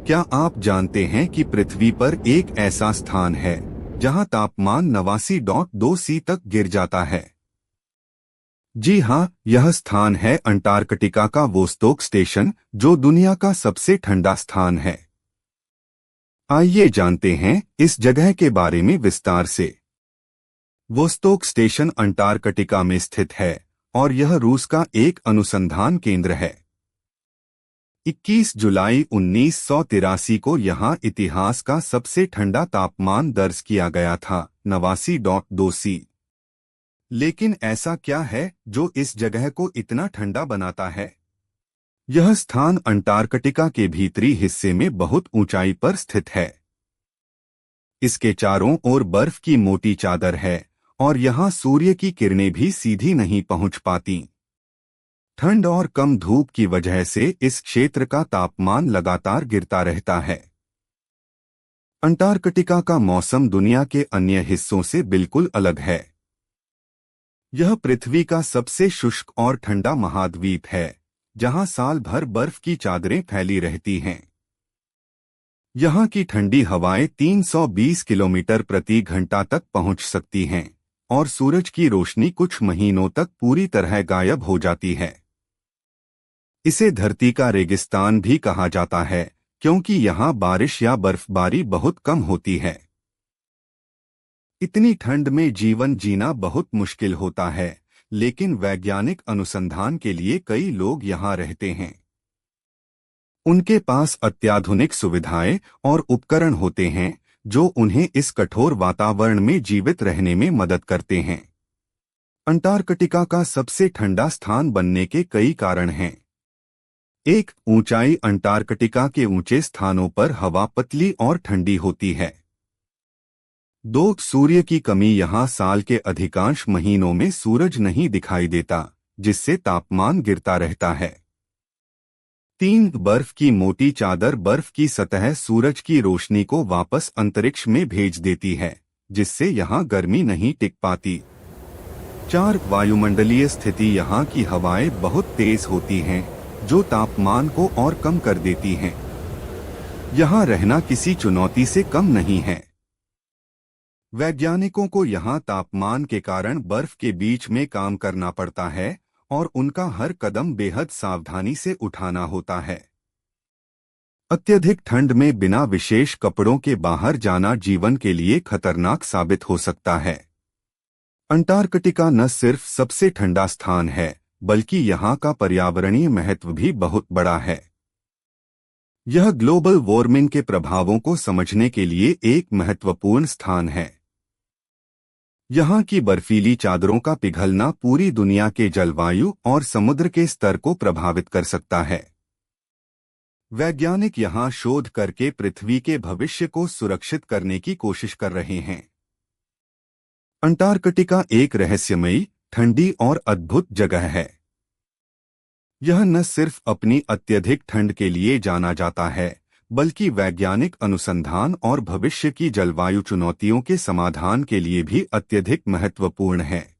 क्या आप जानते हैं कि पृथ्वी पर एक ऐसा स्थान है जहां तापमान 89.2 तक गिर जाता है? जी हाँ, यह स्थान है अंटार्कटिका का वोस्टोक स्टेशन, जो दुनिया का सबसे ठंडा स्थान है। आइए जानते हैं इस जगह के बारे में विस्तार से। वोस्टोक स्टेशन अंटार्कटिका में स्थित है और यह रूस का एक अनुसंधान केंद्र है। 21 जुलाई 1983 को यहाँ इतिहास का सबसे ठंडा तापमान दर्ज किया गया था, 89.2 सी। लेकिन ऐसा क्या है जो इस जगह को इतना ठंडा बनाता है? यह स्थान अंटार्कटिका के भीतरी हिस्से में बहुत ऊंचाई पर स्थित है। इसके चारों ओर बर्फ की मोटी चादर है और यहाँ सूर्य की किरणें भी सीधी नहीं पहुंच पाती। ठंड और कम धूप की वजह से इस क्षेत्र का तापमान लगातार गिरता रहता है। अंटार्कटिका का मौसम दुनिया के अन्य हिस्सों से बिल्कुल अलग है। यह पृथ्वी का सबसे शुष्क और ठंडा महाद्वीप है, जहां साल भर बर्फ की चादरें फैली रहती हैं। यहाँ की ठंडी हवाएं 320 किलोमीटर प्रति घंटा तक पहुंच सकती हैं और सूरज की रोशनी कुछ महीनों तक पूरी तरह गायब हो जाती है। इसे धरती का रेगिस्तान भी कहा जाता है, क्योंकि यहाँ बारिश या बर्फबारी बहुत कम होती है। इतनी ठंड में जीवन जीना बहुत मुश्किल होता है, लेकिन वैज्ञानिक अनुसंधान के लिए कई लोग यहाँ रहते हैं। उनके पास अत्याधुनिक सुविधाएं और उपकरण होते हैं जो उन्हें इस कठोर वातावरण में जीवित रहने में मदद करते हैं। अंटार्कटिका का सबसे ठंडा स्थान बनने के कई कारण हैं। एक, ऊंचाई। अंटार्कटिका के ऊंचे स्थानों पर हवा पतली और ठंडी होती है। 2, सूर्य की कमी। यहाँ साल के अधिकांश महीनों में सूरज नहीं दिखाई देता, जिससे तापमान गिरता रहता है। 3, बर्फ की मोटी चादर। बर्फ की सतह सूरज की रोशनी को वापस अंतरिक्ष में भेज देती है, जिससे यहाँ गर्मी नहीं टिक पाती। 4, वायुमंडलीय स्थिति। यहाँ की हवाएं बहुत तेज होती हैं, जो तापमान को और कम कर देती हैं। यहाँ रहना किसी चुनौती से कम नहीं है। वैज्ञानिकों को यहाँ तापमान के कारण बर्फ के बीच में काम करना पड़ता है और उनका हर कदम बेहद सावधानी से उठाना होता है। अत्यधिक ठंड में बिना विशेष कपड़ों के बाहर जाना जीवन के लिए खतरनाक साबित हो सकता है। अंटार्कटिका न सिर्फ सबसे ठंडा स्थान है, बल्कि यहाँ का पर्यावरणीय महत्व भी बहुत बड़ा है। यह ग्लोबल वार्मिंग के प्रभावों को समझने के लिए एक महत्वपूर्ण स्थान है। यहाँ की बर्फीली चादरों का पिघलना पूरी दुनिया के जलवायु और समुद्र के स्तर को प्रभावित कर सकता है। वैज्ञानिक यहाँ शोध करके पृथ्वी के भविष्य को सुरक्षित करने की कोशिश कर रहे हैं। अंटार्कटिका एक रहस्यमयी, ठंडी और अद्भुत जगह है। यह न सिर्फ अपनी अत्यधिक ठंड के लिए जाना जाता है, बल्कि वैज्ञानिक अनुसंधान और भविष्य की जलवायु चुनौतियों के समाधान के लिए भी अत्यधिक महत्वपूर्ण है।